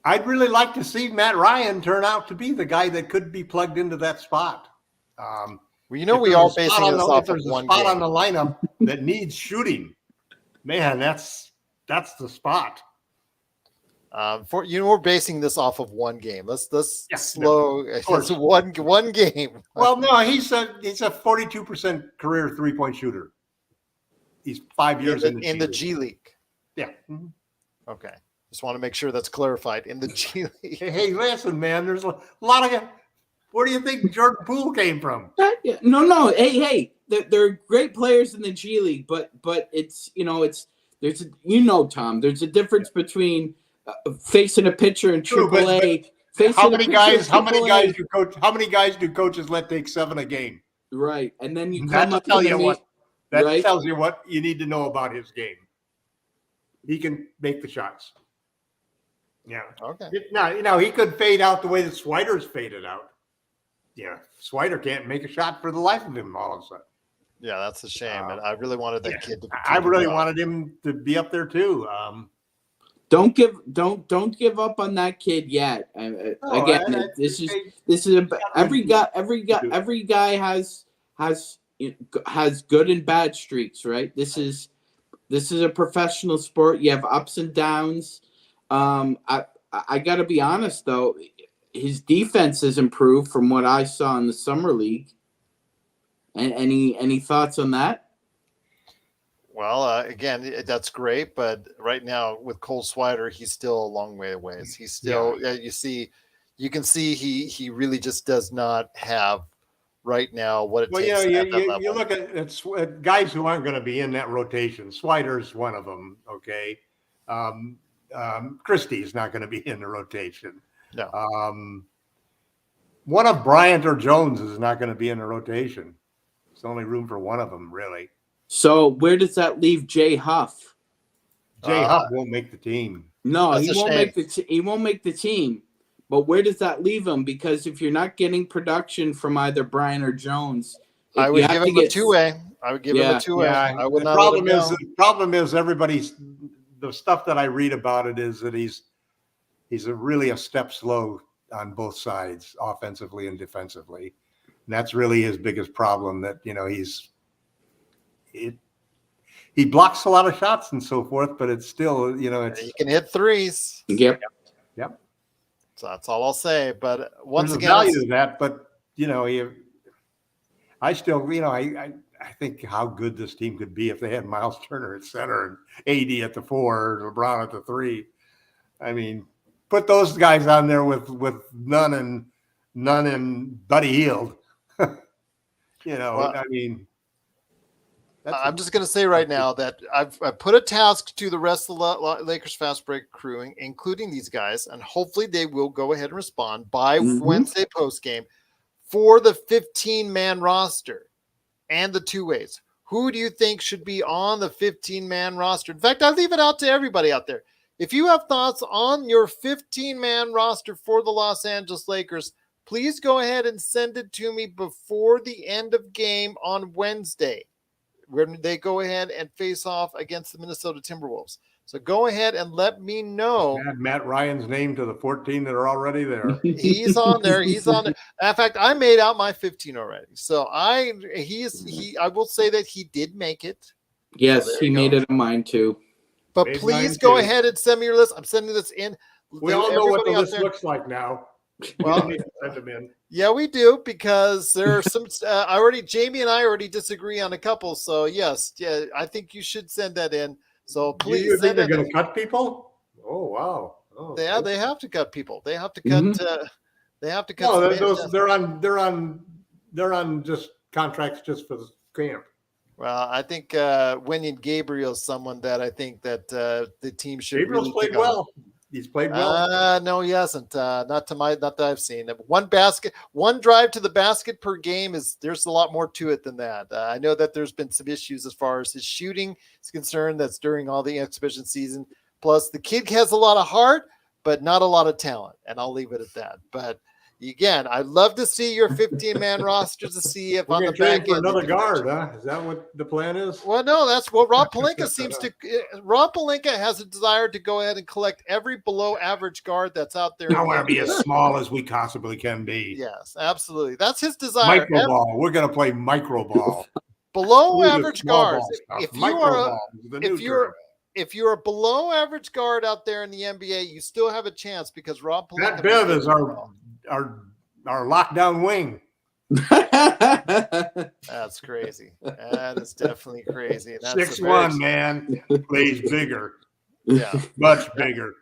I'd really like to see Matt Ryan turn out to be the guy that could be plugged into that spot. Well, we are basing this off of one spot game on the lineup that needs shooting. Man, that's the spot. We're basing this off of one game. Let's slow. No, it's one game. Well, no, he's a 42% career 3-point shooter. He's 5 years in the G League. Yeah. Mm-hmm. Okay. Just want to make sure that's clarified in the G League. Hey, listen, man. There's a lot of. Where do you think Jordan Poole came from? No. Hey, they're great players in the G League, but it's Tom. There's a difference between facing a pitcher in AAA. How many guys do coaches let take 7 a game? Right, and then you that come up tell to you what. That right? tells you what you need to know about his game. He can make the shots. Yeah. Okay. Now he could fade out the way that Swider's faded out. Yeah, Swider can't make a shot for the life of him all of a sudden. Yeah, that's a shame. And I really wanted that kid to. I really wanted him to be up there too. Don't give up on that kid yet. This is every guy has good and bad streaks, right? This is a professional sport. You have ups and downs. I got to be honest though, his defense has improved from what I saw in the summer league. And any thoughts on that? Well, again, that's great, but right now with Cole Swider, he's still a long way away. He's still, you can see he really just does not have right now what it takes. Well, you look at guys who aren't going to be in that rotation. Swider's one of them. Okay, Christie's not going to be in the rotation. No. One of Bryant or Jones is not going to be in the rotation. There's only room for one of them, really. So where does that leave Jay Huff? Jay Huff won't make the team. No, he won't make the team. But where does that leave him? Because if you're not getting production from either Bryant or Jones, I would give him a two-way. I would give him a two-way. Yeah. I would not. The problem is the stuff that I read about it is that he's really a step slow on both sides, offensively and defensively. And that's really his biggest problem. That he blocks a lot of shots and so forth, but it's still he can hit threes. Yep. So that's all I'll say. But once There's again, value to that. But I still I think how good this team could be if they had Miles Turner at center and AD at the 4, LeBron at the 3. I mean, put those guys on there with Nunn and Buddy Hield. Well, I mean, I'm just going to say right now that I've put a task to the rest of the Lakers Fast Break crew, including these guys, and hopefully they will go ahead and respond by Wednesday postgame for the 15-man roster and the two-ways. Who do you think should be on the 15-man roster? In fact, I leave it out to everybody out there. If you have thoughts on your 15-man roster for the Los Angeles Lakers, please go ahead and send it to me before the end of game on Wednesday, when they go ahead and face off against the Minnesota Timberwolves. So go ahead and let me know. Add Matt Ryan's name to the 14 that are already there. He's on there. He's on there. In fact, I made out my 15 already. So I will say that he did make it. Yes, he made it on mine too. But please go ahead and send me your list. I'm sending this in. We all know what the list looks like now. Well, we send them in. Yeah, we do, because there are some Jamie and I already disagree on a couple. So yes, I think you should send that in. So please. Do you think they're going to cut people? Oh wow! Oh, they have to cut people. They have to cut. They have to cut. No, they're on just contracts just for the camp. Well, I think Wenyen Gabriel is someone that I think that the team should. Gabriel's really played well. He's played well. No, he hasn't. Not that I've seen. One drive to the basket per game there's a lot more to it than that. I know that there's been some issues as far as his shooting is concerned. That's during all the exhibition season. Plus, the kid has a lot of heart, but not a lot of talent, and I'll leave it at that. But again, I'd love to see your 15-man roster to see if on the back end another guard, huh? Is that what the plan is? Well, no, that's what Rob Pelinka seems to. Rob Pelinka has a desire to go ahead and collect every below-average guard that's out there. I want to be as small as we possibly can be. Yes, absolutely. That's his desire. Micro ball. We're going to play micro ball. Below-average guards. If you're a below-average guard out there in the NBA, you still have a chance, because Rob Pelinka. That Bev is our lockdown wing. That's crazy. That is definitely crazy. 6'1", man, plays bigger. Yeah, much bigger.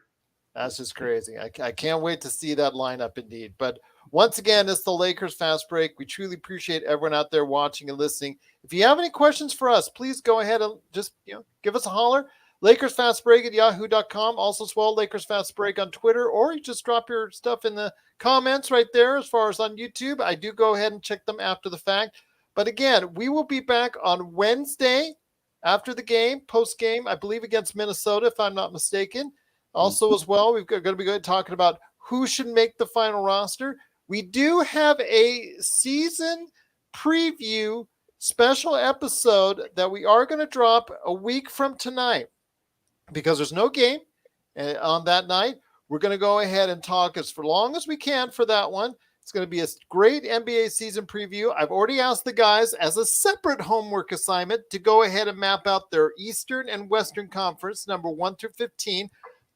That's just crazy. I can't wait to see that lineup indeed. But once again, it's the Lakers Fast Break. We truly appreciate everyone out there watching and listening. If you have any questions for us, please go ahead and just give us a holler. LakersFastBreak@yahoo.com. Also as well, Lakers Fast Break on Twitter, or you just drop your stuff in the comments right there as far as on YouTube. I do go ahead and check them after the fact. But again, we will be back on Wednesday after the game, post-game, I believe against Minnesota, if I'm not mistaken. Also as well, we're going to be talking about who should make the final roster. We do have a season preview special episode that we are going to drop a week from tonight, because there's no game on that night. We're going to go ahead and talk as for long as we can for that one. It's going to be a great NBA season preview. I've already asked the guys as a separate homework assignment to go ahead and map out their Eastern and Western Conference, number 1 through 15,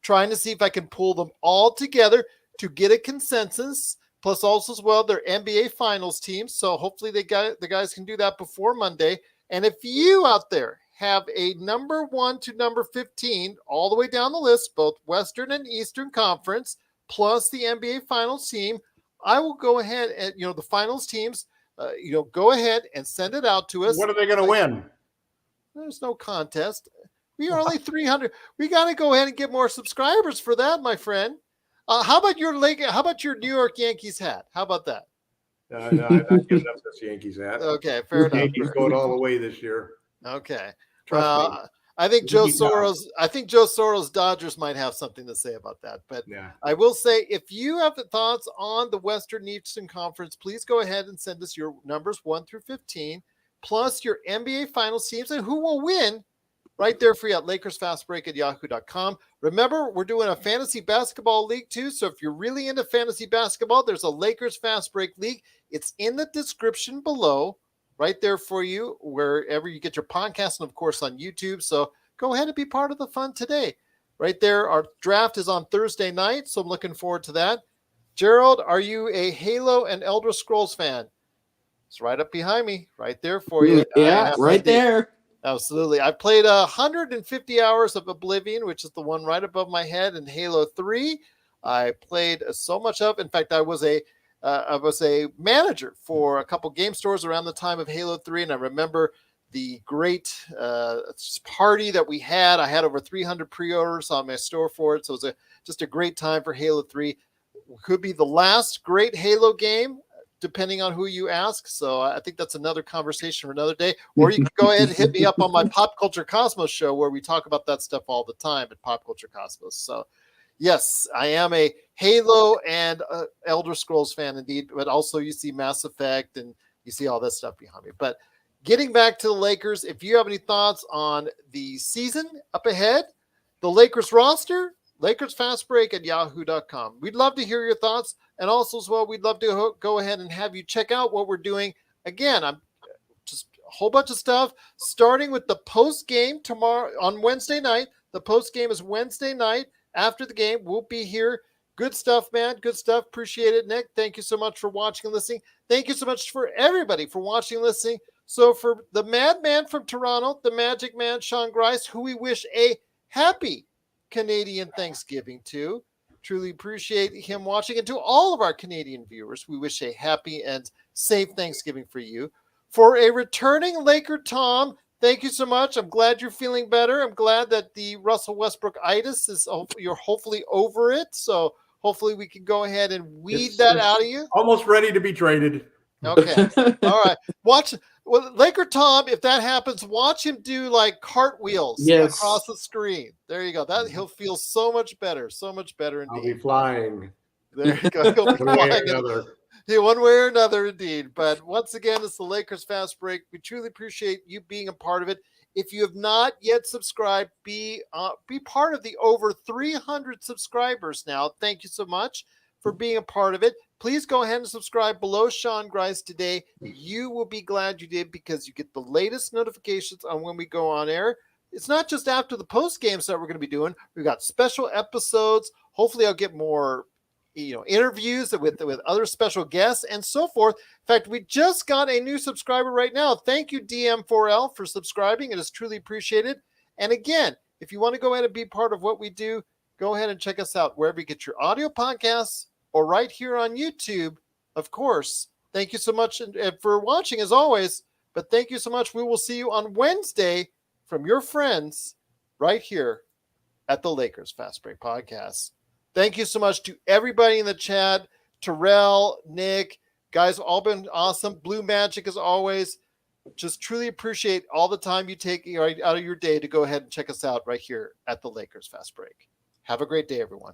trying to see if I can pull them all together to get a consensus, plus also as well their NBA Finals teams. So hopefully the guys can do that before Monday. And if you out there have a number 1 to number 15 all the way down the list, both Western and Eastern Conference, plus the NBA Finals team, I will go ahead and, the finals teams, go ahead and send it out to us. What are they going to win? There's no contest. We are only 300. We got to go ahead and get more subscribers for that, my friend. How about your New York Yankees hat? How about that? No, I'm not giving up this Yankees hat. Okay, fair enough. Yankees going all the way this year. Okay. Trust me. I think Joe Soros Dodgers might have something to say about that. But yeah. I will say, if you have thoughts on the Western Eastern Conference, please go ahead and send us your numbers 1 through 15, plus your NBA Finals teams and who will win right there for you at LakersFastBreak@yahoo.com. Remember, we're doing a fantasy basketball league too. So if you're really into fantasy basketball, there's a Lakers Fast Break League. It's in the description below. Right there for you, wherever you get your podcast, and of course on YouTube. So go ahead and be part of the fun today. Right there, our draft is on Thursday night, so I'm looking forward to that. Gerald, are you a Halo and Elder Scrolls fan? It's right up behind me, right there for you. Yeah, right there. Absolutely. I played 150 hours of Oblivion, which is the one right above my head, in Halo 3. I played so much of. In fact, I was a manager for a couple game stores around the time of Halo 3, and I remember the great party that we had. I had over 300 pre-orders on my store for it, so it was just a great time for Halo 3. Could be the last great Halo game, depending on who you ask. So I think that's another conversation for another day. Or you can go ahead and hit me up on my Pop Culture Cosmos show, where we talk about that stuff all the time at Pop Culture Cosmos. So yes, I am a Halo and Elder Scrolls fan indeed, but also you see Mass Effect and you see all that stuff behind me. But getting back to the Lakers, if you have any thoughts on the season up ahead, the Lakers roster, Lakers Fast Break at yahoo.com. We'd love to hear your thoughts. And also as well, we'd love to go ahead and have you check out what we're doing. Again, I'm just a whole bunch of stuff, starting with the post game tomorrow on Wednesday night. The post game is Wednesday night. After the game, we'll be here. Good stuff, man. Good stuff. Appreciate it, Nick. Thank you so much for watching and listening. Thank you so much for everybody for watching and listening. So for the madman from Toronto, the magic man, Sean Grice, who we wish a happy Canadian Thanksgiving to. Truly appreciate him watching. And to all of our Canadian viewers, we wish a happy and safe Thanksgiving for you. For a returning LakerTom, thank you so much. I'm glad you're feeling better. I'm glad that the Russell Westbrook itis is, you're hopefully over it. So hopefully we can go ahead and weed that out of you. Almost ready to be traded. Okay. All right. Watch. Well, LakerTom, if that happens, watch him do like cartwheels across the screen. There you go. That he'll feel so much better. So much better indeed. I'll be flying. There you go. He'll be flying. Yeah, one way or another, indeed. But once again, it's the Lakers Fast Break. We truly appreciate you being a part of it. If you have not yet subscribed, be part of the over 300 subscribers now. Thank you so much for being a part of it. Please go ahead and subscribe below Sean Grice today. You will be glad you did, because you get the latest notifications on when we go on air. It's not just after the post games that we're going to be doing. We've got special episodes. Hopefully I'll get more interviews with other special guests and so forth. In fact, we just got a new subscriber right now. Thank you, DM4L, for subscribing. It is truly appreciated. And again, if you want to go ahead and be part of what we do, go ahead and check us out wherever you get your audio podcasts or right here on YouTube, of course. Thank you so much for watching, as always. But thank you so much. We will see you on Wednesday from your friends right here at the Lakers Fast Break Podcast. Thank you so much to everybody in the chat. Terrell, Nick, guys, all been awesome. Blue Magic, as always. Just truly appreciate all the time you take out of your day to go ahead and check us out right here at the Lakers Fast Break. Have a great day, everyone.